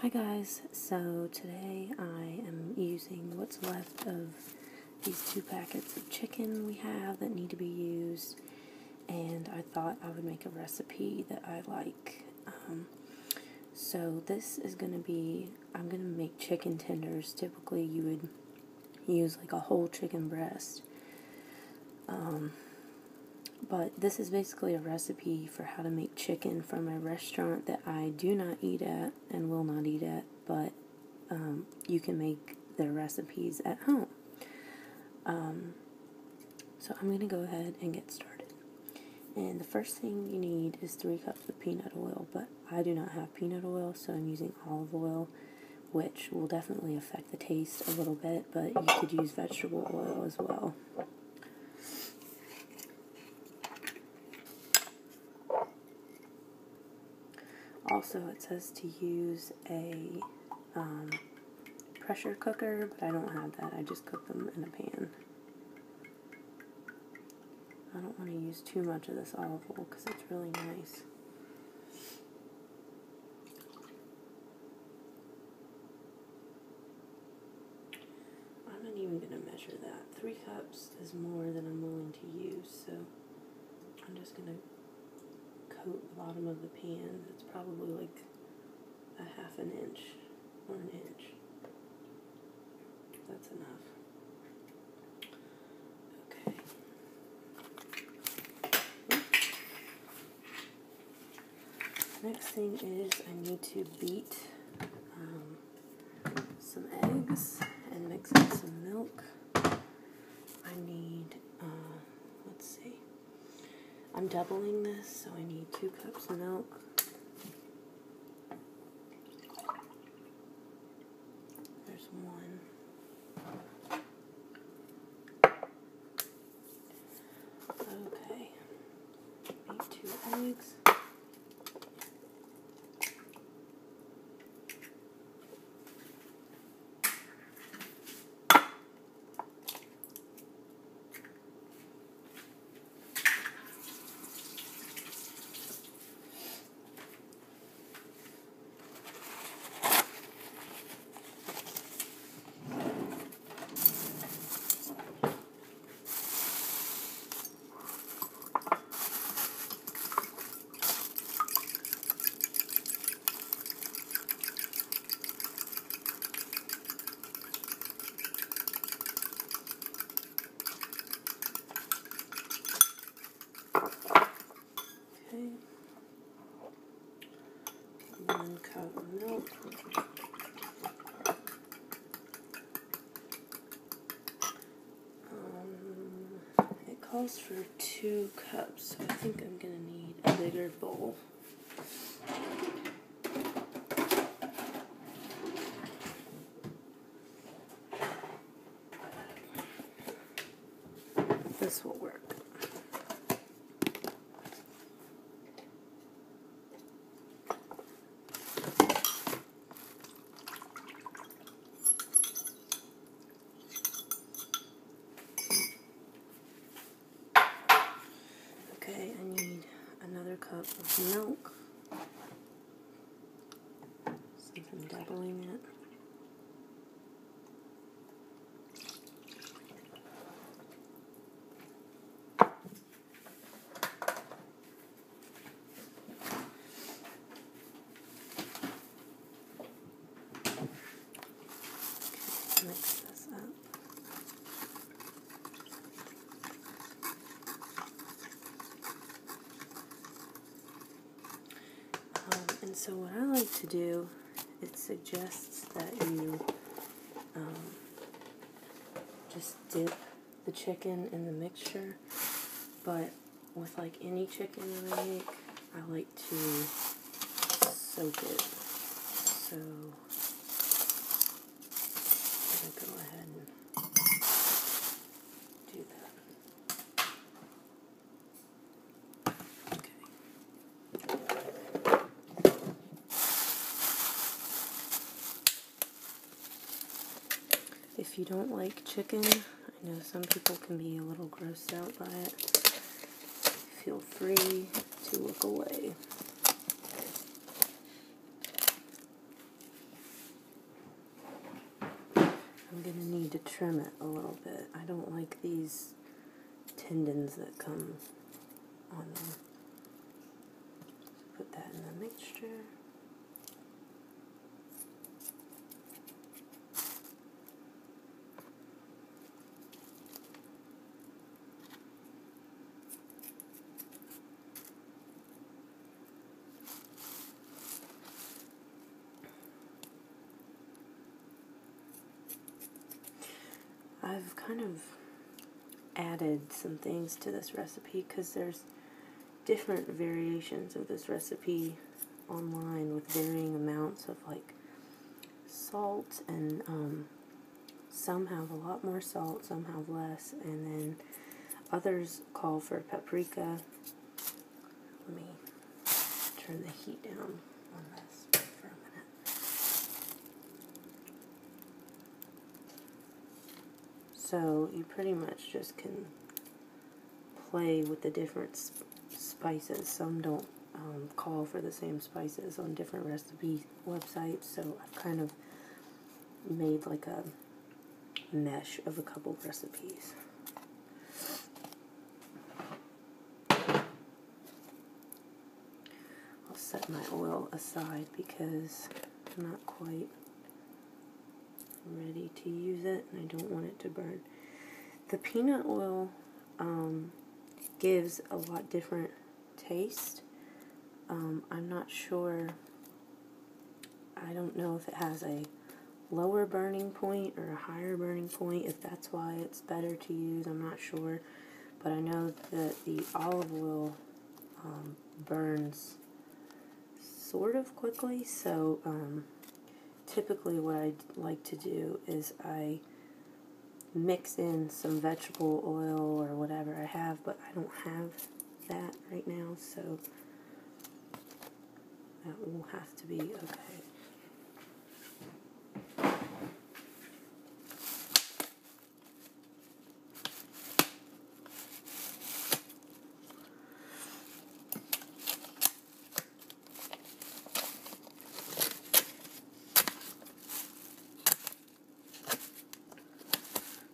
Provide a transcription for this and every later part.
Hi guys, so today I am using what's left of these 2 packets of chicken we have that need to be used, and I thought I would make a recipe that I like. So this is going to be, I'm going to make chicken tenders. Typically you would use like a whole chicken breast. But this is basically a recipe for how to make chicken from a restaurant that I do not eat at and will not eat at, but you can make their recipes at home. So I'm going to go ahead and get started. And the first thing you need is 3 cups of peanut oil, but I do not have peanut oil, so I'm using olive oil, which will definitely affect the taste a little bit, but you could use vegetable oil as well. Also, it says to use a pressure cooker, but I don't have that. I just cook them in a pan. I don't want to use too much of this olive oil because it's really nice. I'm not even going to measure that. 3 cups is more than I'm willing to use, so I'm just going to coat the bottom of the pan. It's probably like a ½ inch or an inch. That's enough. Okay. Next thing is I need to beat some eggs and mix with some milk. I need, let's see, I'm doubling this, so I need 2 cups of milk. There's 1. Okay, beat 2 eggs. Okay, 1 cup of milk. It calls for 2 cups, so I think I'm going to need a bigger bowl. This will work. Okay, I need another cup of milk, since I'm doubling it. Okay, mix this up. And so what I like to do, it suggests that you just dip the chicken in the mixture, but with like any chicken that I make, I like to soak it. So I'm going to go ahead and do that. If you don't like chicken, I know some people can be a little grossed out by it, feel free to look away. I'm going to need to trim it a little bit. I don't like these tendons that come on them. Put that in the mixture. I've kind of added some things to this recipe because there's different variations of this recipe online with varying amounts of like salt, and some have a lot more salt, some have less, and then others call for paprika. Let me turn the heat down on this for a minute. So you pretty much just can play with the different spices. Some don't call for the same spices on different recipe websites, so I've kind of made like a mesh of a couple recipes. I'll set my oil aside because I'm not quite ready to use it and I don't want it to burn. The peanut oil gives a lot different taste. I'm not sure, I don't know if it has a lower burning point or a higher burning point, if that's why it's better to use, I'm not sure, but I know that the olive oil burns sort of quickly, so typically what I like to do is I mix in some vegetable oil or whatever I have, but I don't have that right now, so that will have to be okay.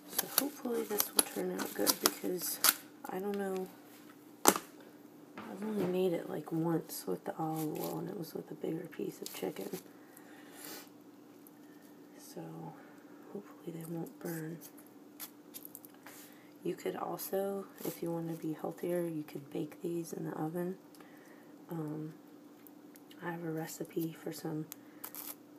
So hopefully this will turn out good because I don't know. I've only made it like once with the olive oil, and it was with a bigger piece of chicken. So hopefully they won't burn. You could also, if you want to be healthier, you could bake these in the oven. I have a recipe for some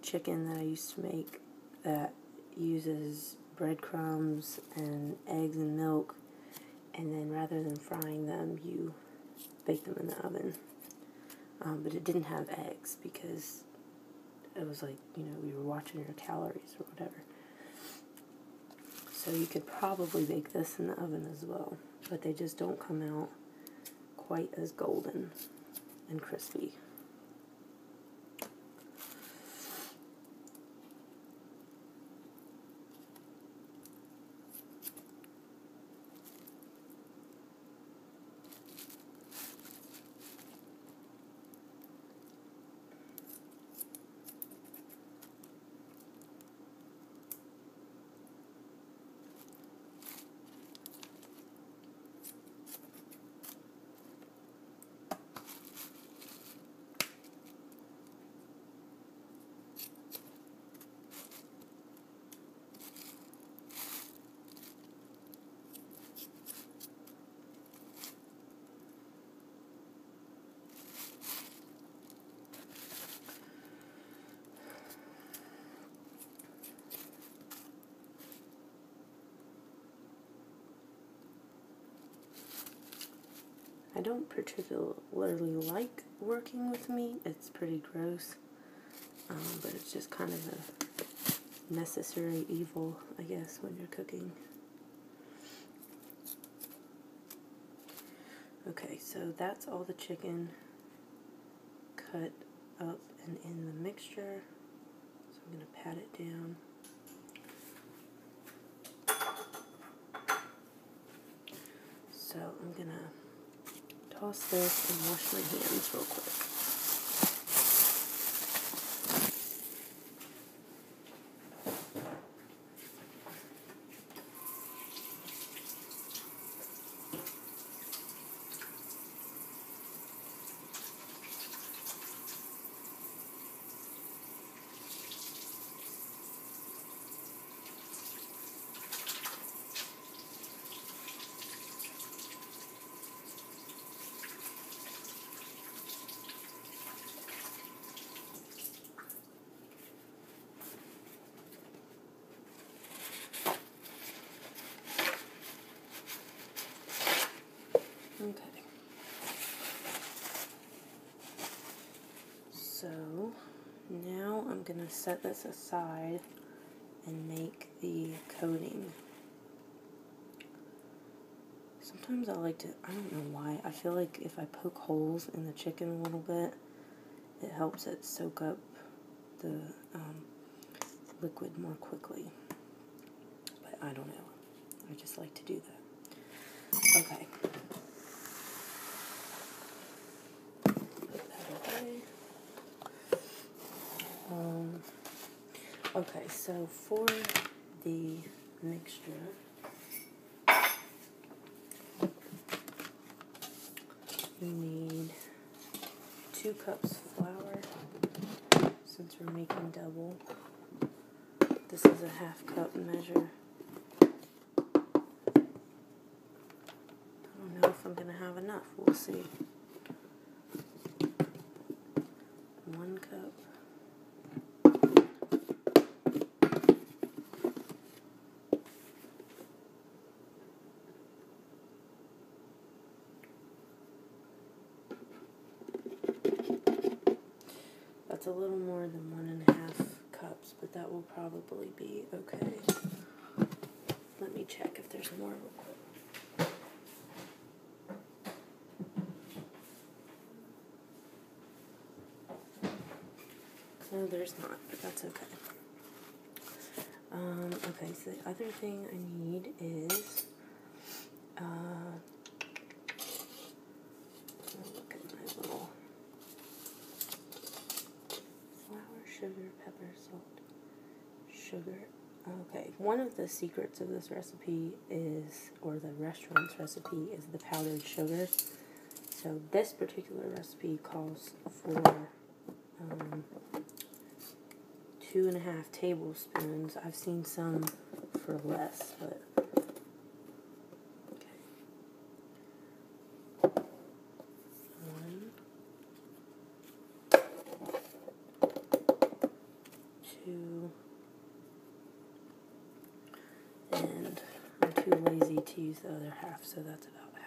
chicken that I used to make that uses breadcrumbs and eggs and milk, and then rather than frying them, you bake them in the oven. But it didn't have eggs because it was like, you know, we were watching your calories or whatever. So you could probably bake this in the oven as well, but they just don't come out quite as golden and crispy. I don't particularly like working with meat. It's pretty gross, but it's just kind of a necessary evil, I guess, when you're cooking. Okay, so that's all the chicken cut up and in the mixture. So I'm going to pat it down. So I'm going to toss this and wash my hands real quick. I'm going to set this aside and make the coating. Sometimes I like to, I don't know why, I feel like if I poke holes in the chicken a little bit, it helps it soak up the liquid more quickly. But I don't know. I just like to do that. Okay. Put that away. Okay, so for the mixture, you need 2 cups flour, since we're making double. This is a 1/2 cup measure. I don't know if I'm going to have enough. We'll see. 1 cup. That's a little more than 1.5 cups, but that will probably be okay. Let me check if there's more real quick. No, there's not, but that's okay. Okay, so the other thing I need is, look at my little flour, sugar, pepper, salt, sugar. Okay, one of the secrets of this recipe is, or the restaurant's recipe, is the powdered sugar. So this particular recipe calls for 2.5 tablespoons. I've seen some for less, but okay. 1, 2, and I'm too lazy to use the other half, so that's about half.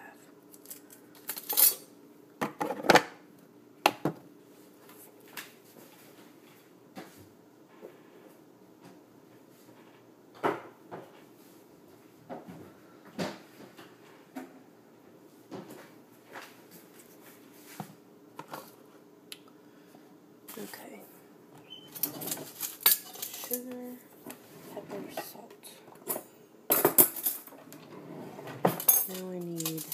Okay. Sugar, pepper, salt. Now I need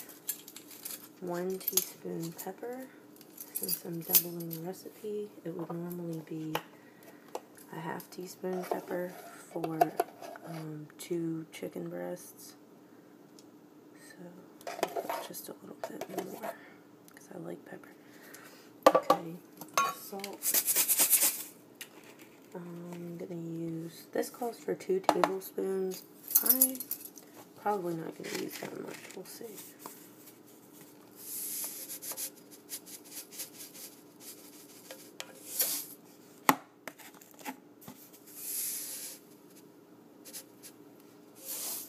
1 teaspoon pepper. Since I'm doubling the recipe, it would normally be a 1/2 teaspoon pepper for 2 chicken breasts. So I'll put just a little bit more because I like pepper. Okay, salt. I'm going to use, this calls for 2 tablespoons. I'm probably not going to use that much. We'll see.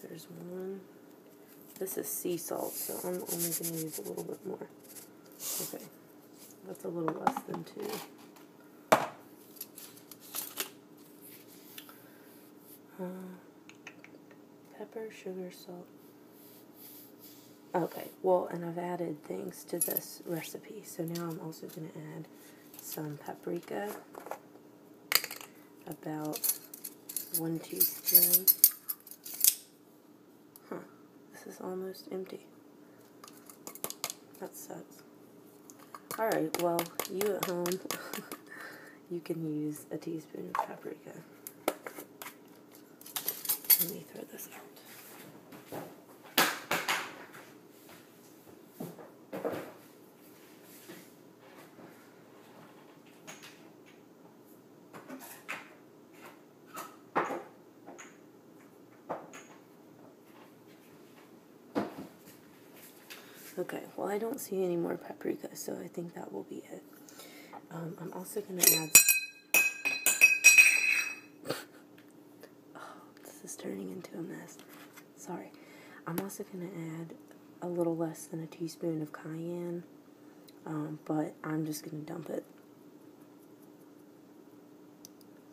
There's 1. This is sea salt, so I'm only going to use a little bit more. Okay, that's a little less than 2. Pepper, sugar, salt. Okay, well, and I've added things to this recipe, so now I'm also going to add some paprika, about 1 teaspoon. This is almost empty. That sucks. Alright, well, you at home, you can use a teaspoon of paprika. Let me throw this out. Okay, well, I don't see any more paprika, so I think that will be it. I'm also going to add... Oh, this is turning into a mess. Sorry. I'm also going to add a little less than a teaspoon of cayenne, but I'm just going to dump it.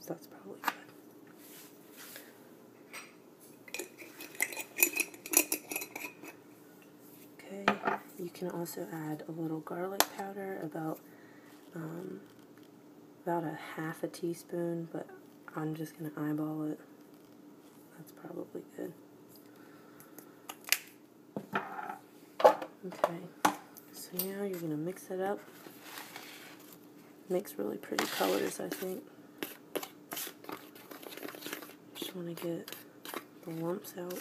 so that's probably good. Okay, you can also add a little garlic powder, about a half a teaspoon, but I'm just going to eyeball it. That's probably good. Okay, so now you're going to mix it up. Makes really pretty colors, I think. Just want to get the lumps out.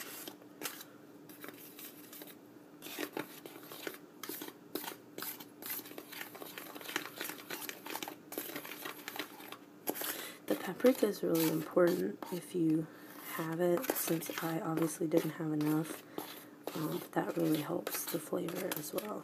The paprika is really important if you have it, since I obviously didn't have enough. That really helps the flavor as well.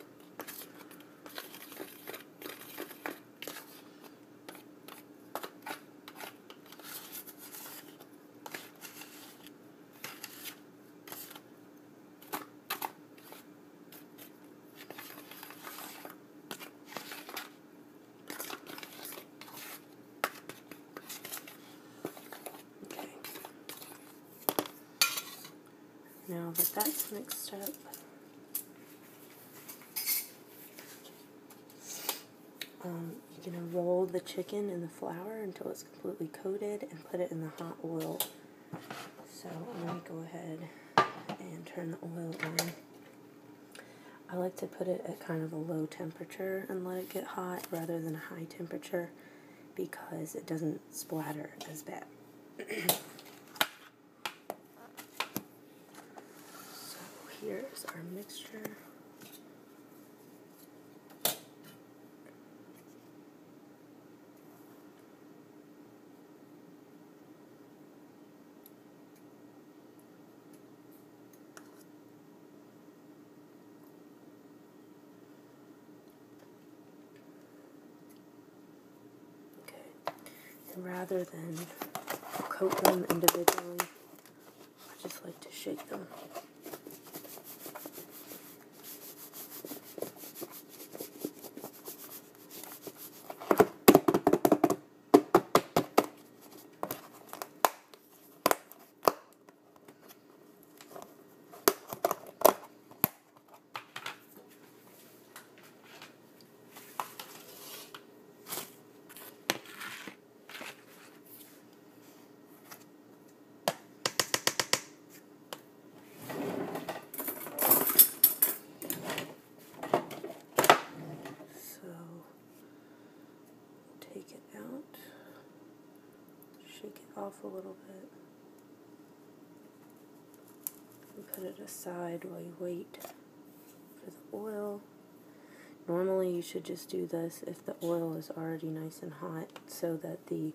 Now that that's mixed up, you're going to roll the chicken in the flour until it's completely coated and put it in the hot oil. So let me go ahead and turn the oil on. I like to put it at kind of a low temperature and let it get hot rather than a high temperature, because it doesn't splatter as bad. Here's our mixture. Okay, and rather than coat them individually, I just like to shake them. Take it out, shake it off a little bit, and put it aside while you wait for the oil. Normally you should just do this if the oil is already nice and hot, so that the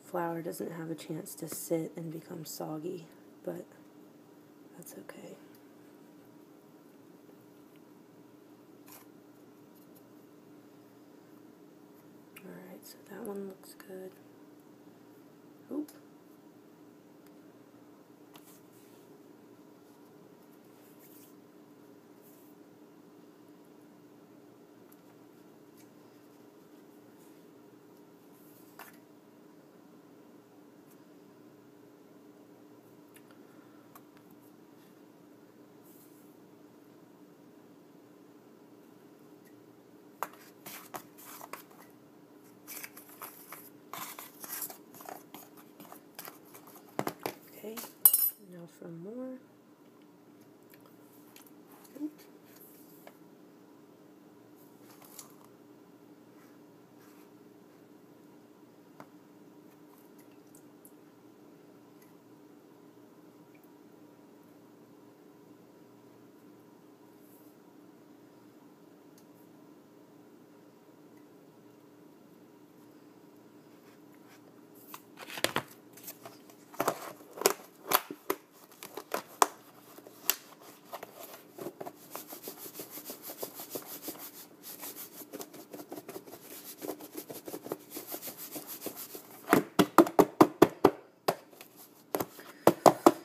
flour doesn't have a chance to sit and become soggy, but that's okay. Alright, so that one looks good. Oop. Okay, now for more. Oops.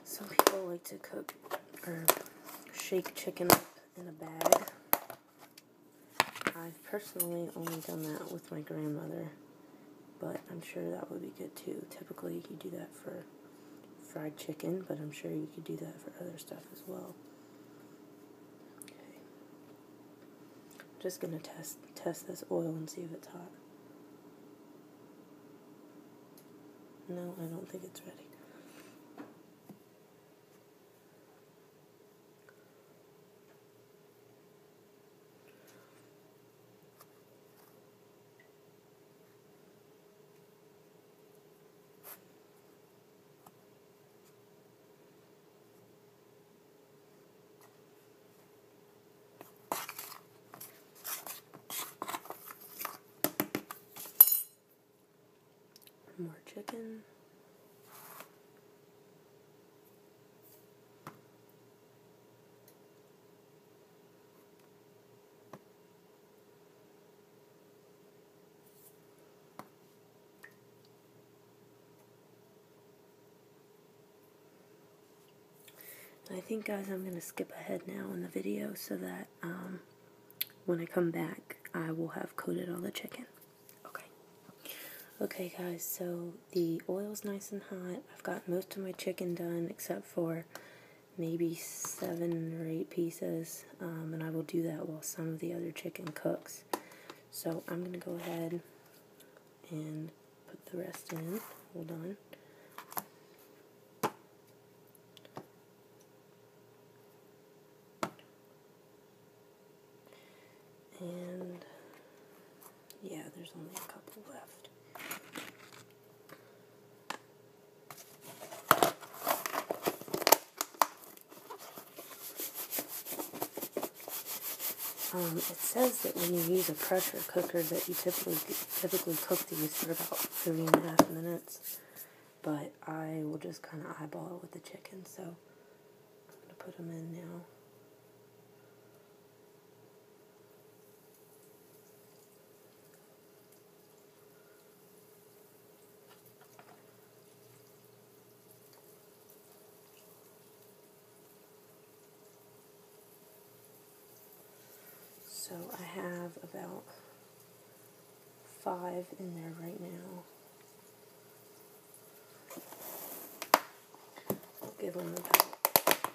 Some people like to cook or shake chicken up in a bag. I've personally only done that with my grandmother, but I'm sure that would be good too. Typically you do that for fried chicken, but I'm sure you could do that for other stuff as well. Okay. I'm just going to test this oil and see if it's hot. No, I don't think it's ready. More chicken. I think, guys, I'm going to skip ahead now in the video so that when I come back, I will have coated all the chicken. Okay. Okay, guys, so the oil's nice and hot. I've got most of my chicken done except for maybe 7 or 8 pieces, and I will do that while some of the other chicken cooks. So I'm going to go ahead and put the rest in. Hold on. And yeah, there's only a couple left. It says that when you use a pressure cooker that you typically cook these for about 3.5 minutes, but I will just kind of eyeball it with the chicken, so I'm going to put them in now. So I have about 5 in there right now. I'll give them about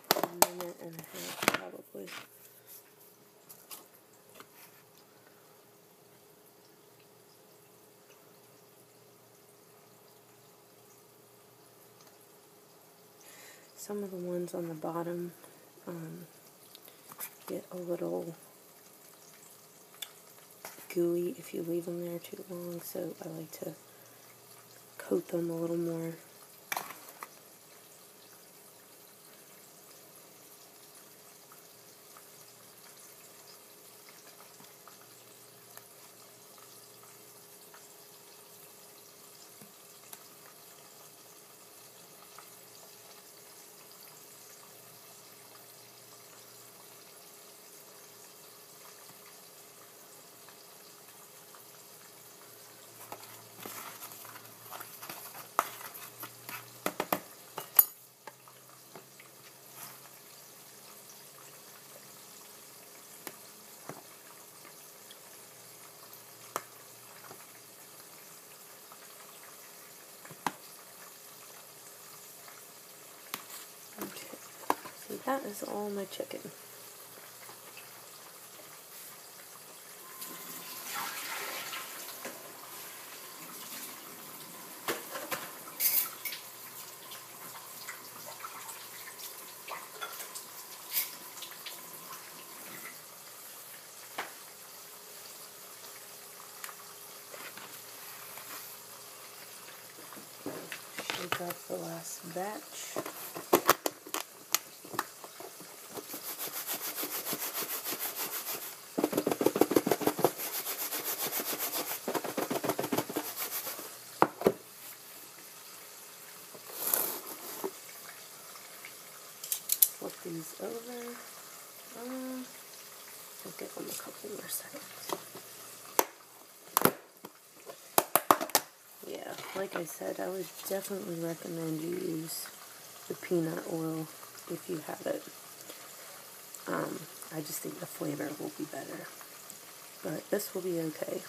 1.5 minutes probably. Some of the ones on the bottom get a little gooey if you leave them there too long, so I like to coat them a little more. Okay, so that is all my chicken. Shake up the last batch. Flip these over. I'll give them a couple more seconds. Yeah, like I said, I would definitely recommend you use the peanut oil if you have it. I just think the flavor will be better. But this will be okay.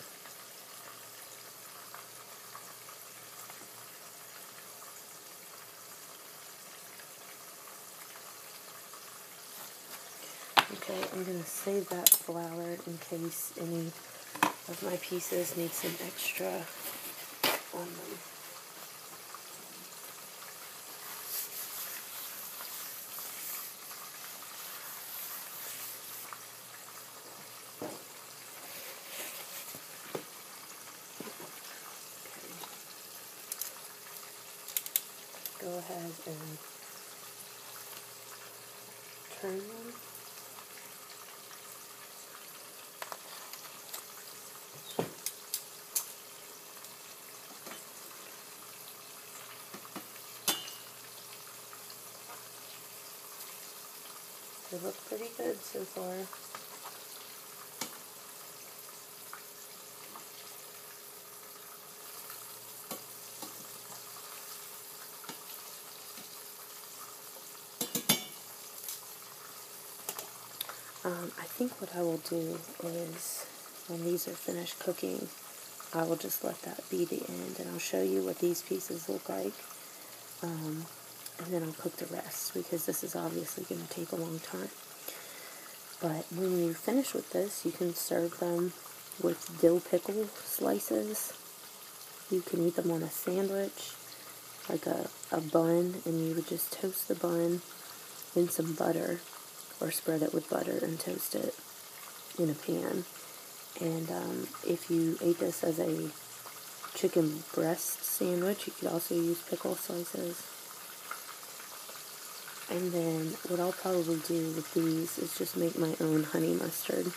Okay, I'm going to save that flour in case any of my pieces need some extra on them. Go ahead and turn them. They look pretty good so far. I think what I will do is, when these are finished cooking, I will just let that be the end, and I'll show you what these pieces look like, and then I'll cook the rest, because this is obviously going to take a long time. But when you finish with this, you can serve them with dill pickle slices. You can eat them on a sandwich, like a bun, and you would just toast the bun in some butter, or spread it with butter and toast it in a pan. And if you ate this as a chicken breast sandwich, you could also use pickle slices. And then what I'll probably do with these is just make my own honey mustard.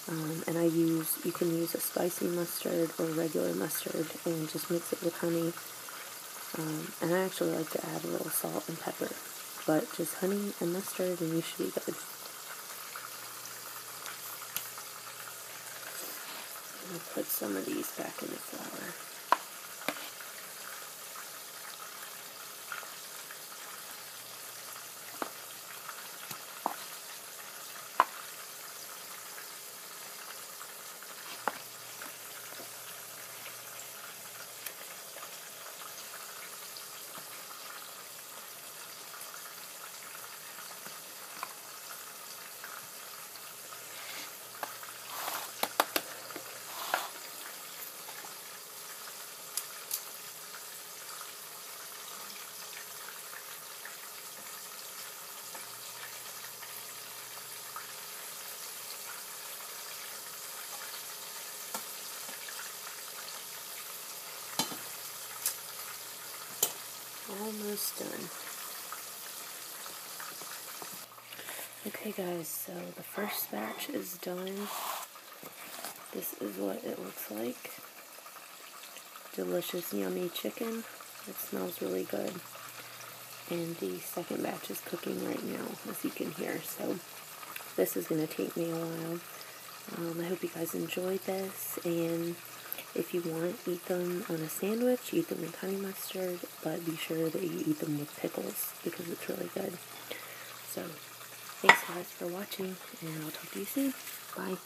And you can use a spicy mustard or regular mustard and just mix it with honey. And I actually like to add a little salt and pepper. But just honey and mustard and you should be good. I'll put some of these back in the flour. Almost done. Okay guys, so the first batch is done. This is what it looks like. Delicious, yummy chicken. It smells really good. And the second batch is cooking right now, as you can hear. So this is going to take me a while. I hope you guys enjoyed this, and if you want, eat them on a sandwich, eat them with honey mustard, but be sure that you eat them with pickles, because it's really good. So, thanks guys for watching, and I'll talk to you soon. Bye.